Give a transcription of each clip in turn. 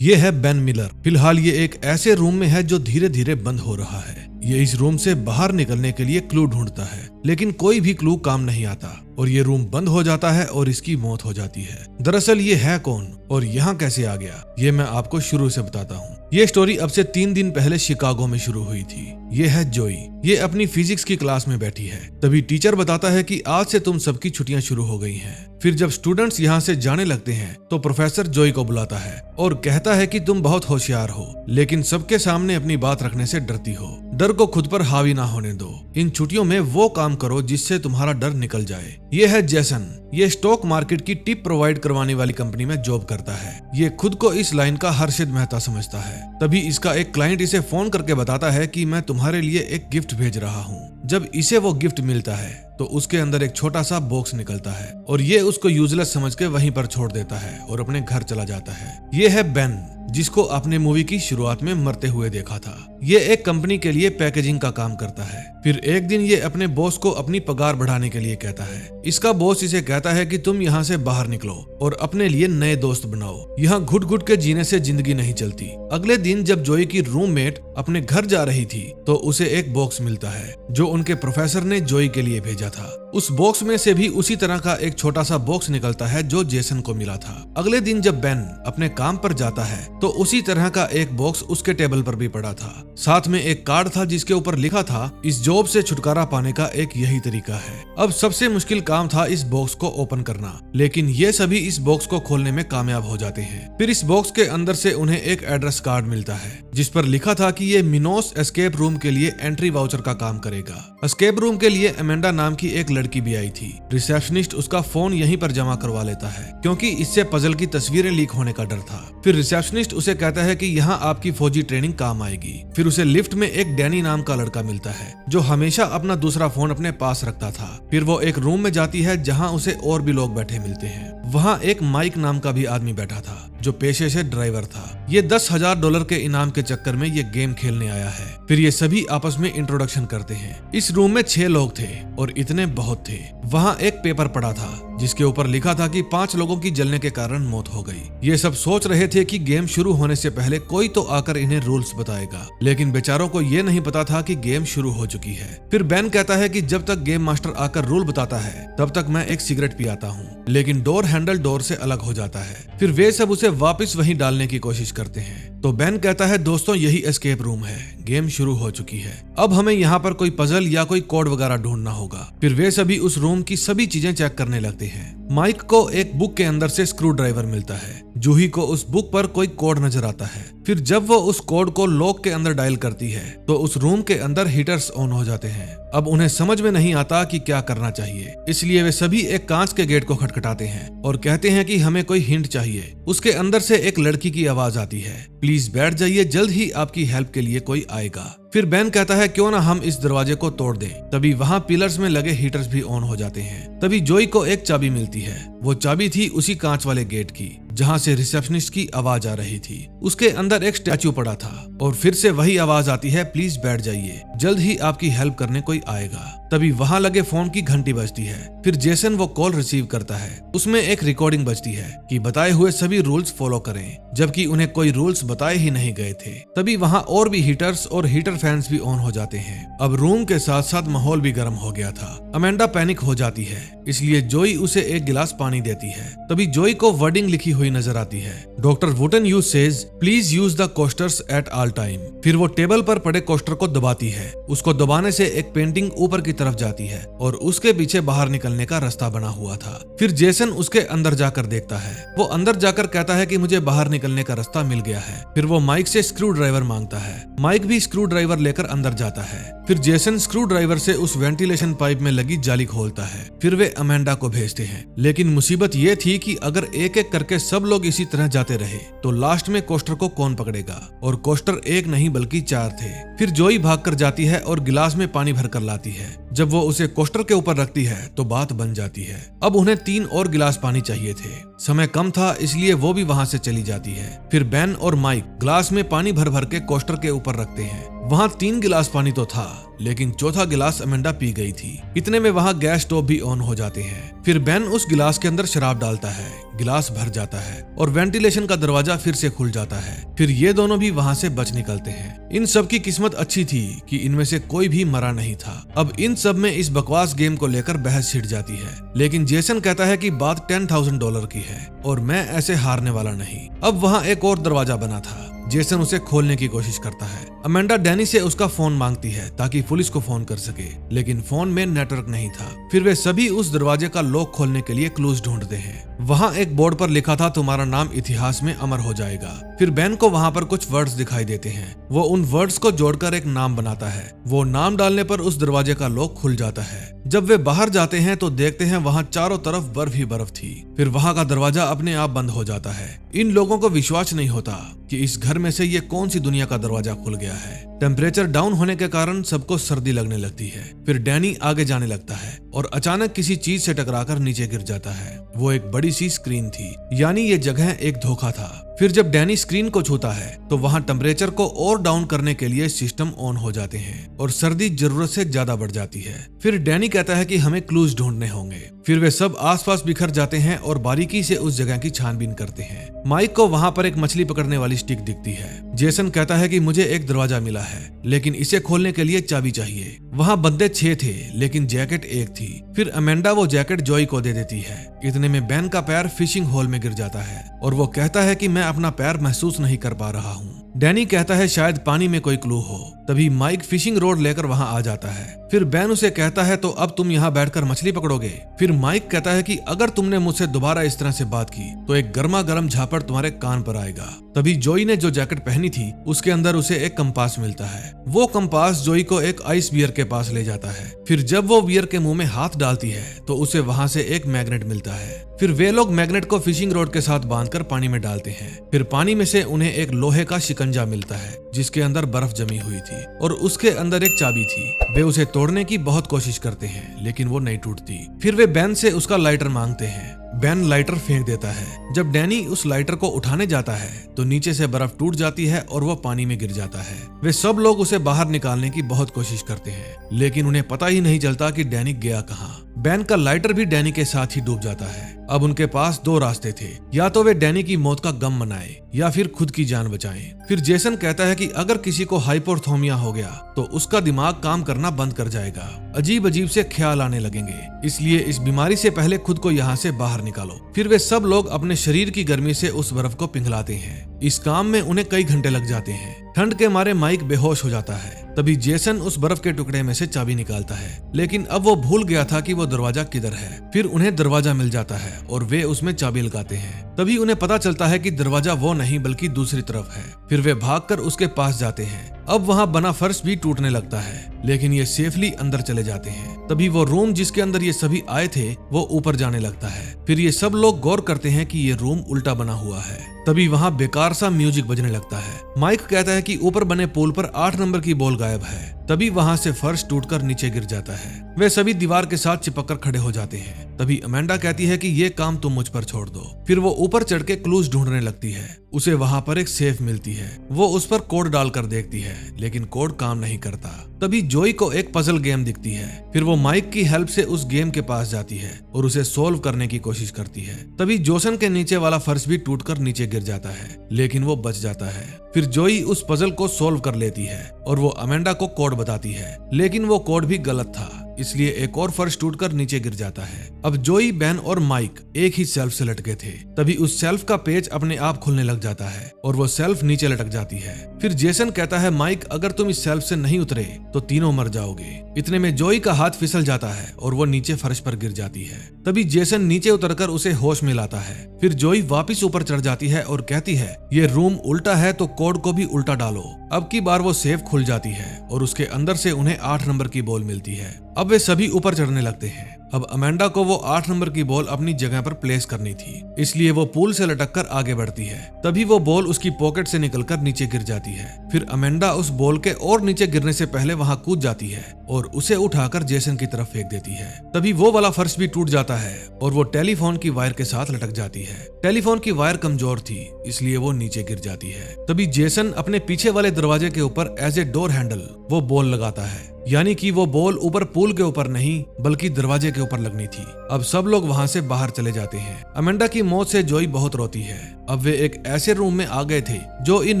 ये है Ben Miller. फिलहाल ये एक ऐसे रूम में है जो धीरे धीरे बंद हो रहा है। ये इस रूम से बाहर निकलने के लिए क्लू ढूंढता है, लेकिन कोई भी क्लू काम नहीं आता और ये रूम बंद हो जाता है और इसकी मौत हो जाती है। दरअसल ये है कौन और यहाँ कैसे आ गया, ये मैं आपको शुरू से बताता हूँ। ये स्टोरी अब से 3 दिन पहले शिकागो में शुरू हुई थी। ये है जोई। ये अपनी फिजिक्स की क्लास में बैठी है। तभी टीचर बताता है कि आज से तुम सबकी छुट्टियां शुरू हो गई हैं। फिर जब स्टूडेंट्स यहाँ से जाने लगते हैं तो प्रोफेसर जोई को बुलाता है और कहता है कि तुम बहुत होशियार हो, लेकिन सबके सामने अपनी बात रखने से डरती हो। डर को खुद पर हावी ना होने दो। इन छुट्टियों में वो काम करो जिससे तुम्हारा डर निकल जाए। ये है जेसन। ये स्टॉक मार्केट की टिप प्रोवाइड करवाने वाली कंपनी में जॉब करता है। ये खुद को इस लाइन का हर्षित मेहता समझता है। तभी इसका एक क्लाइंट इसे फोन करके बताता है कि मैं तुम्हारे लिए एक गिफ्ट भेज रहा हूँ। जब इसे वो गिफ्ट मिलता है तो उसके अंदर एक छोटा सा बॉक्स निकलता है और ये उसको यूजलेस समझ के वहीं पर छोड़ देता है और अपने घर चला जाता है। ये है बेन, जिसको आपने मूवी की शुरुआत में मरते हुए देखा था। ये एक कंपनी के लिए पैकेजिंग का काम करता है। फिर एक दिन ये अपने बॉस को अपनी पगार बढ़ाने के लिए कहता है। इसका बॉस इसे कहता है कि तुम यहाँ से बाहर निकलो और अपने लिए नए दोस्त बनाओ। यहाँ घुट घुट के जीने से जिंदगी नहीं चलती। अगले दिन जब जोई की रूममेट अपने घर जा रही थी तो उसे एक बॉक्स मिलता है जो उनके प्रोफेसर ने जोई के लिए भेजा था। उस बॉक्स में से भी उसी तरह का एक छोटा सा बॉक्स निकलता है जो जेसन को मिला था। अगले दिन जब बेन अपने काम पर जाता है तो उसी तरह का एक बॉक्स उसके टेबल पर भी पड़ा था। साथ में एक कार्ड था जिसके ऊपर लिखा था, इस जॉब से छुटकारा पाने का एक यही तरीका है। अब सबसे मुश्किल काम था इस बॉक्स को ओपन करना, लेकिन ये सभी इस बॉक्स को खोलने में कामयाब हो जाते हैं। फिर इस बॉक्स के अंदर से उन्हें एक एड्रेस कार्ड मिलता है जिस पर लिखा था कि ये मिनोस एस्केप रूम के लिए एंट्री वाउचर का काम करेगा। एस्केप रूम के लिए अमेंडा नाम की एक लड़की भी आई थी। रिसेप्शनिस्ट उसका फोन यहीं पर जमा करवा लेता है क्योंकि इससे पजल की तस्वीरें लीक होने का डर था। फिर रिसेप्शनिस्ट उसे कहता है कि यहाँ आपकी फौजी ट्रेनिंग काम आएगी। फिर उसे लिफ्ट में एक डैनी नाम का लड़का मिलता है जो हमेशा अपना दूसरा फोन अपने पास रखता था। फिर वो एक रूम में जाती है जहाँ उसे और भी लोग बैठे मिलते हैं। वहाँ एक माइक नाम का भी आदमी बैठा था जो पेशे से ड्राइवर था। ये $10,000 के इनाम के चक्कर में ये गेम खेलने आया है। फिर ये सभी आपस में इंट्रोडक्शन करते हैं। इस रूम में 6 लोग थे और इतने बहुत थे। वहाँ एक पेपर पड़ा था जिसके ऊपर लिखा था कि 5 लोगों की जलने के कारण मौत हो गई। ये सब सोच रहे थे कि गेम शुरू होने से पहले कोई तो आकर इन्हें रूल्स बताएगा, लेकिन बेचारों को ये नहीं पता था कि गेम शुरू हो चुकी है। फिर बेन कहता है कि जब तक गेम मास्टर आकर रूल बताता है तब तक मैं एक सिगरेट पियाता हूँ, लेकिन डोर हैंडल डोर से अलग हो जाता है। फिर वे सब उसे वापस वहीं डालने की कोशिश करते हैं। तो बेन कहता है, दोस्तों यही एस्केप रूम है, गेम शुरू हो चुकी है। अब हमें यहाँ पर कोई पजल या कोई कोड वगैरह ढूंढना होगा। फिर वे सभी उस रूम की सभी चीजें चेक करने लगते हैं। माइक को एक बुक के अंदर से स्क्रू ड्राइवर मिलता है। जूही को उस बुक पर कोई कोड नजर आता है। फिर जब वो उस कोड को लॉक के अंदर डायल करती है तो उस रूम के अंदर हीटर्स ऑन हो जाते हैं। अब उन्हें समझ में नहीं आता कि क्या करना चाहिए, इसलिए वे सभी एक कांच के गेट को खटखटाते हैं और कहते हैं कि हमें कोई हिंट चाहिए। उसके अंदर से एक लड़की की आवाज आती है, प्लीज बैठ जाइए, जल्द ही आपकी हेल्प के लिए कोई आएगा। फिर बेन कहता है, क्यों ना हम इस दरवाजे को तोड़ दें। तभी वहाँ पिलर्स में लगे हीटर्स भी ऑन हो जाते हैं। तभी जोई को एक चाबी मिलती है। वो चाबी थी उसी कांच वाले गेट की जहाँ से रिसेप्शनिस्ट की आवाज आ रही थी। उसके अंदर एक स्टैचू पड़ा था और फिर से वही आवाज आती है, प्लीज बैठ जाइए, जल्द ही आपकी हेल्प करने कोई आएगा। तभी वहाँ लगे फोन की घंटी बजती है। फिर जेसन वो कॉल रिसीव करता है। उसमें एक रिकॉर्डिंग बजती है कि बताए हुए सभी रूल्स फॉलो करें, जबकि उन्हें कोई रूल्स बताए ही नहीं गए थे। तभी वहाँ और भी हीटर्स और हीटर फैंस भी ऑन हो जाते हैं। अब रूम के साथ साथ माहौल भी गर्म हो गया था। अमेंडा पैनिक हो जाती है, इसलिए जोई उसे एक गिलास पानी देती है। तभी जोई को वर्डिंग लिखी हुई नजर आती है, doctor Vuitton you says please use the coasters at all time. फिर वो टेबल पर पड़े कोस्टर को दबाती है। उसको दबाने से एक पेंटिंग ऊपर की तरफ जाती है और उसके पीछे बाहर निकलने का रास्ता बना हुआ था। फिर जेसन उसके अंदर जाकर देखता है। वो अंदर जाकर कहता है कि मुझे बाहर निकलने का रास्ता मिल गया है। फिर वो माइक से स्क्रू ड्राइवर मांगता है। माइक भी स्क्रू ड्राइवर लेकर अंदर जाता है। फिर जेसन स्क्रू ड्राइवर से उस वेंटिलेशन पाइप में लगी जाली खोलता है। फिर वे अमेंडा को भेजते हैं, लेकिन मुसीबत ये थी कि अगर एक एक करके सब लोग इसी तरह जाते रहे तो लास्ट में कोस्टर को कौन पकड़ेगा। और कोस्टर एक नहीं बल्कि 4 थे। फिर जोई भागकर जाती है और गिलास में पानी भरकर लाती है। जब वो उसे कोस्टर के ऊपर रखती है तो बात बन जाती है। अब उन्हें 3 और गिलास पानी चाहिए थे। समय कम था इसलिए वो भी वहां से चली जाती है। फिर बेन और माइक ग्लास में पानी भर भर के कोस्टर के ऊपर रखते हैं। वहां 3 गिलास पानी तो था लेकिन चौथा गिलास अमेंडा पी गई थी। इतने में वहां गैस स्टोव भी ऑन हो जाते हैं। फिर बेन उस गिलास के अंदर शराब डालता है, गिलास भर जाता है और वेंटिलेशन का दरवाजा फिर से खुल जाता है। फिर ये दोनों भी वहां से बच निकलते हैं। इन सब की किस्मत अच्छी थी कि इनमें से कोई भी मरा नहीं था। अब इन सब में इस बकवास गेम को लेकर बहस छिड़ जाती है, लेकिन जेसन कहता है कि बात $10,000 की है और मैं ऐसे हारने वाला नहीं। अब वहाँ एक और दरवाजा बना था। जेसन उसे खोलने की कोशिश करता है। अमेंडा डैनी से उसका फोन मांगती है ताकि पुलिस को फोन कर सके, लेकिन फोन में नेटवर्क नहीं था। फिर वे सभी उस दरवाजे का लॉक खोलने के लिए क्लूज ढूंढते हैं। वहाँ एक बोर्ड पर लिखा था तुम्हारा नाम इतिहास में अमर हो जाएगा। फिर बेन को वहाँ पर कुछ वर्ड्स दिखाई देते हैं। वो उन वर्ड्स को जोड़कर एक नाम बनाता है। वो नाम डालने पर उस दरवाजे का लॉक खुल जाता है। जब वे बाहर जाते हैं तो देखते हैं वहाँ चारों तरफ बर्फ ही बर्फ थी। फिर वहाँ का दरवाजा अपने आप बंद हो जाता है। इन लोगों को विश्वास नहीं होता कि इस घर में से ये कौन सी दुनिया का दरवाजा खुल गया है। टेम्परेचर डाउन होने के कारण सबको सर्दी लगने लगती है। फिर डैनी आगे जाने लगता है और अचानक किसी चीज से टकराकर नीचे गिर जाता है। वो एक बड़ी सी स्क्रीन थी, यानी ये जगह एक धोखा था। फिर जब डैनी स्क्रीन को छूता है तो वहाँ टेम्परेचर को और डाउन करने के लिए सिस्टम ऑन हो जाते हैं और सर्दी जरूरत से ज्यादा बढ़ जाती है। फिर डैनी कहता है कि हमें क्लूज ढूंढने होंगे। फिर वे सब आसपास बिखर जाते हैं और बारीकी से उस जगह की छानबीन करते हैं। माइक को वहाँ पर एक मछली पकड़ने वाली स्टिक दिखती है। जेसन कहता है कि मुझे एक दरवाजा मिला है लेकिन इसे खोलने के लिए चाबी चाहिए। वहाँ बंदे 6 थे लेकिन जैकेट एक थी। फिर अमेंडा वो जैकेट जॉय को दे देती है। इतने में बेन का पैर फिशिंग होल में गिर जाता है और वो कहता है कि मैं अपना पैर महसूस नहीं कर पा रहा हूँ। डैनी कहता है शायद पानी में कोई क्लू हो। तभी माइक फिशिंग रोड लेकर वहां आ जाता है। फिर बेन उसे कहता है तो अब तुम यहाँ बैठकर मछली पकड़ोगे। फिर माइक कहता है कि अगर तुमने मुझसे दोबारा इस तरह से बात की तो एक गर्मा गर्म झापड़ तुम्हारे कान पर आएगा। तभी जोई ने जो जैकेट पहनी थी उसके अंदर उसे एक कंपास मिलता है। वो कंपास जोई को एक आइस बियर के पास ले जाता है। फिर जब वो बियर के मुंह में हाथ डालती है तो उसे वहां से एक मैग्नेट मिलता है। फिर वे लोग मैग्नेट को फिशिंग रोड के साथ बांधकर पानी में डालते हैं। फिर पानी में से उन्हें एक लोहे का शिकंजा मिलता है जिसके अंदर बर्फ जमी हुई थी और उसके अंदर एक चाबी थी। वे उसे तोड़ने की बहुत कोशिश करते हैं लेकिन वो नहीं टूटती। फिर वे बेन से उसका लाइटर मांगते हैं। बेन लाइटर फेंक देता है। जब डैनी उस लाइटर को उठाने जाता है तो नीचे से बर्फ टूट जाती है और वो पानी में गिर जाता है। वे सब लोग उसे बाहर निकालने की बहुत कोशिश करते हैं लेकिन उन्हें पता ही नहीं चलता कि डैनी गया कहाँ। बेन का लाइटर भी डैनी के साथ ही डूब जाता है। अब उनके पास 2 रास्ते थे, या तो वे डैनी की मौत का गम मनाएं या फिर खुद की जान बचाएं। फिर जेसन कहता है कि अगर किसी को हाइपोथर्मिया हो गया तो उसका दिमाग काम करना बंद कर जाएगा। अजीब अजीब से ख्याल आने लगेंगे, इसलिए इस बीमारी से पहले खुद को यहाँ से बाहर निकालो। फिर वे सब लोग अपने शरीर की गर्मी से उस बर्फ को पिघलाते हैं। इस काम में उन्हें कई घंटे लग जाते हैं। ठंड के मारे माइक बेहोश हो जाता है। तभी जेसन उस बर्फ के टुकड़े में से चाबी निकालता है लेकिन अब वो भूल गया था कि वो दरवाजा किधर है। फिर उन्हें दरवाजा मिल जाता है और वे उसमें चाबी लगाते हैं। तभी उन्हें पता चलता है कि दरवाजा वो नहीं बल्कि दूसरी तरफ है। फिर वे भागकर उसके पास जाते हैं। अब वहाँ बना फर्श भी टूटने लगता है लेकिन ये सेफली अंदर चले जाते हैं। तभी वो रूम जिसके अंदर ये सभी आए थे वो ऊपर जाने लगता है। फिर ये सब लोग गौर करते हैं कि ये रूम उल्टा बना हुआ है। तभी वहाँ बेकार सा म्यूजिक बजने लगता है। माइक कहता है कि ऊपर बने पुल पर 8 नंबर की बॉल गायब है। तभी वहाँ से फर्श टूटकर नीचे गिर जाता है। वे सभी दीवार के साथ चिपककर खड़े हो जाते हैं। तभी अमेंडा कहती है कि ये काम तुम मुझ पर छोड़ दो। फिर वो ऊपर चढ़ के क्लूज ढूंढने लगती है। उसे वहाँ पर एक सेफ मिलती है। वो उस पर कोड डालकर देखती है लेकिन कोड काम नहीं करता। तभी जोई को एक पजल गेम दिखती है। फिर वो माइक की हेल्प से उस गेम के पास जाती है और उसे सोल्व करने की कोशिश करती है। तभी जोसन के नीचे वाला फर्श भी टूटकर नीचे गिर जाता है लेकिन वो बच जाता है। फिर जोई उस पजल को सोल्व कर लेती है और वो अमेंडा को कोड बताती है लेकिन वो कोड भी गलत था, इसलिए एक और फर्श टूटकर नीचे गिर जाता है। अब जोई, बेन और माइक एक ही सेल्फ से लटके थे। तभी उस सेल्फ का पेज अपने आप खुलने लग जाता है और वो सेल्फ नीचे लटक जाती है। फिर जेसन कहता है माइक अगर तुम इस सेल्फ से नहीं उतरे तो तीनों मर जाओगे। इतने में जोई का हाथ फिसल जाता है और वो नीचे फर्श पर गिर जाती है। तभी जेसन नीचे उतरकर उसे होश में लाता है। फिर जोई वापिस ऊपर चढ़ जाती है और कहती है ये रूम उल्टा है तो कोड को भी उल्टा डालो। अब की बार वो सेफ खुल जाती है और उसके अंदर से उन्हें 8 नंबर की बॉल मिलती है। अब वे सभी ऊपर चढ़ने लगते हैं। अब अमेंडा को वो 8 नंबर की बॉल अपनी जगह पर प्लेस करनी थी, इसलिए वो पूल से लटक कर आगे बढ़ती है। तभी वो बॉल उसकी पॉकेट से निकलकर नीचे गिर जाती है। फिर अमेंडा उस बॉल के और नीचे गिरने से पहले वहां कूद जाती है और उसे उठाकर जेसन की तरफ फेंक देती है। तभी वो वाला फर्श भी टूट जाता है और वो टेलीफोन की वायर के साथ लटक जाती है। टेलीफोन की वायर कमजोर थी, इसलिए वो नीचे गिर जाती है। तभी जेसन अपने पीछे वाले दरवाजे के ऊपर एज ए डोर हैंडल वो बॉल लगाता है, यानी कि वो बॉल ऊपर पूल के ऊपर नहीं बल्कि दरवाजे के ऊपर लगनी थी। अब सब लोग वहां से बाहर चले जाते हैं। अमेंडा की मौत से जोई बहुत रोती है। अब वे एक ऐसे रूम में आ गए थे जो इन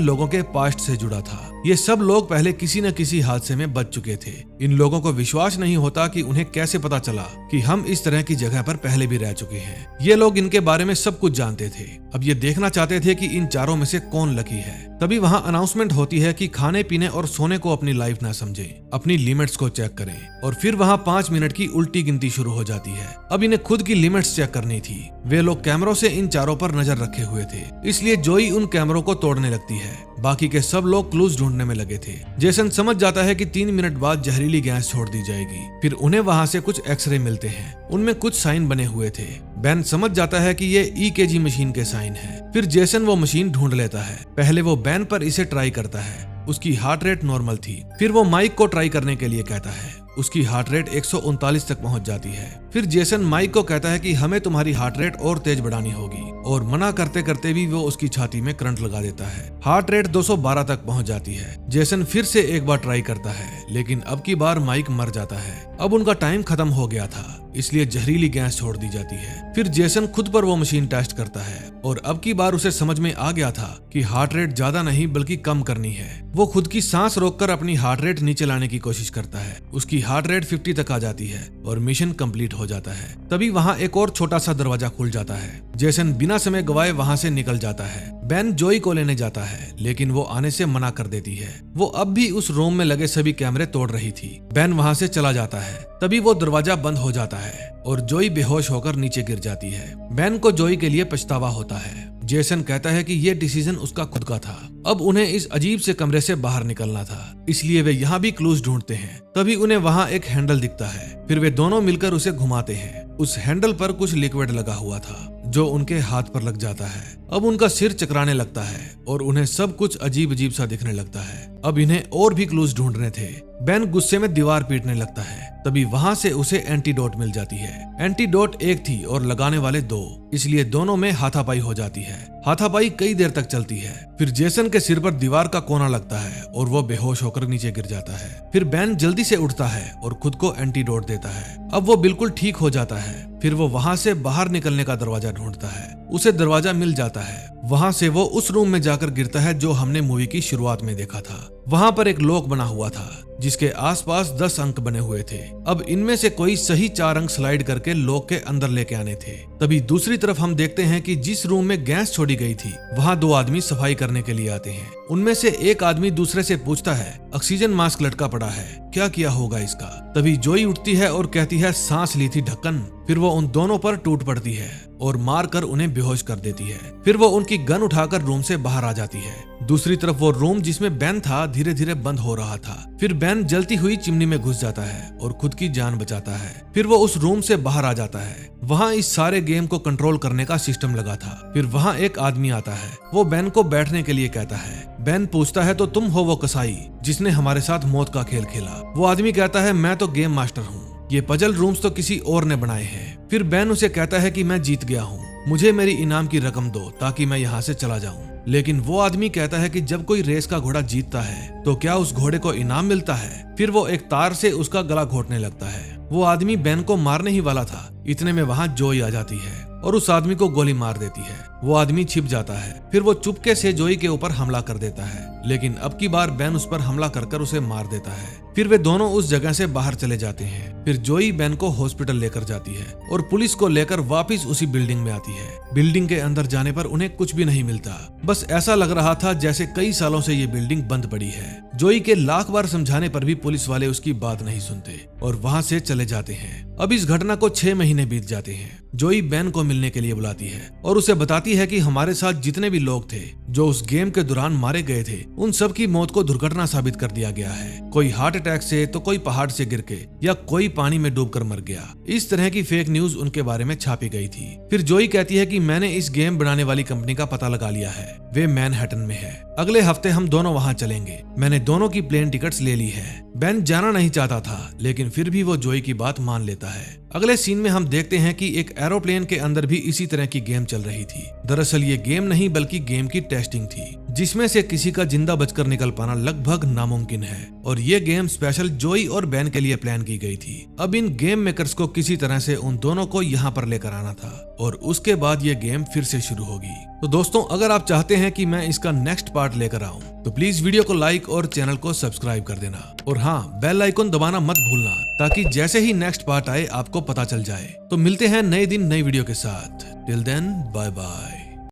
लोगों के पास्ट से जुड़ा था। ये सब लोग पहले किसी न किसी हादसे में बच चुके थे। इन लोगों को विश्वास नहीं होता कि उन्हें कैसे पता चला कि हम इस तरह की जगह पर पहले भी रह चुके हैं। ये लोग इनके बारे में सब कुछ जानते थे। अब ये देखना चाहते थे कि इन चारों में से कौन लकी है। तभी वहाँ अनाउंसमेंट होती है कि खाने पीने और सोने को अपनी लाइफ ना समझे, अपनी लिमिट्स को चेक करें। और फिर वहाँ 5 मिनट की उल्टी गिनती शुरू हो जाती है। अब इन्हें खुद की लिमिट्स चेक करनी थी। वे लोग कैमरों से इन चारों पर नजर रखे हुए थे, इसलिए जोई उन कैमरों को तोड़ने लगती है। बाकी के सब लोग क्लूज ढूंढने में लगे थे। जेसन समझ जाता है कि 3 मिनट बाद जहरीली गैस छोड़ दी जाएगी। फिर उन्हें वहां से कुछ एक्सरे मिलते हैं, उनमें कुछ साइन बने हुए थे। बेन समझ जाता है कि ये EKG मशीन के साइन है। फिर जेसन वो मशीन ढूंढ लेता है। पहले वो बेन पर इसे ट्राई करता है, उसकी हार्ट रेट नॉर्मल थी। फिर वो माइक को ट्राई करने के लिए कहता है, उसकी हार्ट रेट 139 तक पहुंच जाती है। फिर जेसन माइक को कहता है कि हमें तुम्हारी हार्ट रेट और तेज बढ़ानी होगी, और मना करते करते भी वो उसकी छाती में करंट लगा देता है। हार्ट रेट 212 तक पहुंच जाती है। जेसन फिर से एक बार ट्राई करता है, लेकिन अब की बार माइक मर जाता है। अब उनका टाइम खत्म हो गया था, इसलिए जहरीली गैस छोड़ दी जाती है। फिर जेसन खुद पर वो मशीन टेस्ट करता है, और अब की बार उसे समझ में आ गया था कि हार्ट रेट ज्यादा नहीं बल्कि कम करनी है। वो खुद की सांस रोककर अपनी हार्ट रेट नीचे लाने की कोशिश करता है। उसकी हार्ट रेट 50 तक आ जाती है और मिशन कंप्लीट हो जाता है। तभी वहाँ एक और छोटा सा दरवाजा खुल जाता है। जेसन बिना समय गवाए वहाँ से निकल जाता है। बेन जोई को लेने जाता है, लेकिन वो आने से मना कर देती है। वो अब भी उस रूम में लगे सभी कैमरे तोड़ रही थी। बेन वहाँ से चला जाता है। तभी वो दरवाजा बंद हो जाता है और जोई बेहोश होकर नीचे गिर जाती है। बेन को जोई के लिए पछतावा होता है। जेसन कहता है कि ये डिसीजन उसका खुद का था। अब उन्हें इस अजीब से कमरे से बाहर निकलना था, इसलिए वे यहाँ भी क्लूज ढूंढते हैं। तभी उन्हें वहाँ एक हैंडल दिखता है। फिर वे दोनों मिलकर उसे घुमाते हैं। उस हैंडल पर कुछ लिक्विड लगा हुआ था जो उनके हाथ पर लग जाता है। अब उनका सिर चकराने लगता है और उन्हें सब कुछ अजीब अजीब सा दिखने लगता है। अब इन्हें और भी क्लूज ढूंढने थे। बेन गुस्से में दीवार पीटने लगता है। तभी वहां से उसे एंटीडोट मिल जाती है। एंटीडोट एक थी और लगाने वाले 2, इसलिए दोनों में हाथापाई हो जाती है। हाथापाई कई देर तक चलती है। फिर जेसन के सिर पर दीवार का कोना लगता है और वो बेहोश होकर नीचे गिर जाता है। फिर बेन जल्दी से उठता है और खुद को एंटीडोट देता है। अब वो बिल्कुल ठीक हो जाता है। फिर वो वहां से बाहर निकलने का दरवाजा ढूंढता है। उसे दरवाजा मिल जाता है। वहां से वो उस रूम में जाकर गिरता है जो हमने मूवी की शुरुआत में देखा था। वहां पर एक लॉक बना हुआ था जिसके आसपास 10 अंक बने हुए थे। अब इनमें से कोई सही 4 अंक स्लाइड करके लॉक के अंदर लेके आने थे। तभी दूसरी तरफ हम देखते हैं कि जिस रूम में गैस छोड़ी गई थी वहां 2 आदमी सफाई करने के लिए आते हैं। उनमें से एक आदमी दूसरे से पूछता है, ऑक्सीजन मास्क लटका पड़ा है, क्या किया होगा इसका। तभी जोई उठती है और कहती है, सांस ली थी ढक्कन। फिर वो उन दोनों पर टूट पड़ती है और मारकर उन्हें बेहोश कर देती है। फिर वो उनकी गन उठाकर रूम से बाहर आ जाती है। दूसरी तरफ वो रूम जिसमें बेन था धीरे धीरे बंद हो रहा था। फिर बेन जलती हुई चिमनी में घुस जाता है और खुद की जान बचाता है। फिर वो उस रूम से बाहर आ जाता है। वहाँ इस सारे गेम को कंट्रोल करने का सिस्टम लगा था। फिर वहाँ एक आदमी आता है। वो बेन को बैठने के लिए कहता है। बेन पूछता है, तो तुम हो वो कसाई जिसने हमारे साथ मौत का खेल खेला। वो आदमी कहता है, मैं तो गेम मास्टर हूँ, ये पजल रूम्स तो किसी और ने बनाए हैं। फिर बेन उसे कहता है कि मैं जीत गया हूँ, मुझे मेरी इनाम की रकम दो ताकि मैं यहाँ से चला जाऊँ। लेकिन वो आदमी कहता है कि जब कोई रेस का घोड़ा जीतता है तो क्या उस घोड़े को इनाम मिलता है। फिर वो एक तार से उसका गला घोटने लगता है। वो आदमी बेन को मारने ही वाला था, इतने में वहाँ जोई आ जाती है और उस आदमी को गोली मार देती है। वो आदमी छिप जाता है। फिर वो चुपके से जोई के ऊपर हमला कर देता है, लेकिन अब की बार बेन उस पर हमला कर उसे मार देता है। फिर वे दोनों उस जगह से बाहर चले जाते हैं। फिर जोई बेन को हॉस्पिटल लेकर जाती है और पुलिस को लेकर वापस उसी बिल्डिंग में आती है। बिल्डिंग के अंदर जाने पर उन्हें कुछ भी नहीं मिलता। बस ऐसा लग रहा था जैसे कई सालों से ये बिल्डिंग बंद पड़ी है। जोई के लाख बार समझाने पर भी पुलिस वाले उसकी बात नहीं सुनते और वहाँ से चले जाते हैं। अब इस घटना को 6 महीने बीत जाते हैं। जोई बेन को मिलने के लिए बुलाती है और उसे बताती है कि हमारे साथ जितने भी लोग थे जो उस गेम के दौरान मारे गए थे, उन सब की मौत को दुर्घटना साबित कर दिया गया है। कोई हार्ट अटैक से, तो कोई पहाड़ से गिर के, या कोई पानी में डूबकर मर गया। इस तरह की फेक न्यूज उनके बारे में छापी गई थी। फिर जोई कहती है कि मैंने इस गेम बनाने वाली कंपनी का पता लगा लिया है, वे मैनहट्टन में है। अगले हफ्ते हम दोनों वहाँ चलेंगे। मैंने दोनों की प्लेन टिकट्स ले ली है। बेन जाना नहीं चाहता था, लेकिन फिर भी वो जोई की बात मान लेता है। अगले सीन में हम देखते हैं कि एक एरोप्लेन के अंदर भी इसी तरह की गेम चल रही थी। दरअसल ये गेम नहीं बल्कि गेम की टेस्टिंग थी, जिसमें से किसी का जिंदा बचकर निकल पाना लगभग नामुमकिन है। और ये गेम स्पेशल जोई और बेन के लिए प्लान की गई थी। अब इन गेम मेकर्स को किसी तरह से उन दोनों को यहाँ पर लेकर आना था और उसके बाद ये गेम फिर से शुरू होगी। तो दोस्तों, अगर आप चाहते हैं कि मैं इसका नेक्स्ट पार्ट लेकर आऊं, तो प्लीज वीडियो को लाइक और चैनल को सब्सक्राइब कर देना। और हाँ, बेल आइकन दबाना मत भूलना, ताकि जैसे ही नेक्स्ट पार्ट आए आपको पता चल जाए। तो मिलते हैं नए दिन नई वीडियो के साथ। Till then, bye bye.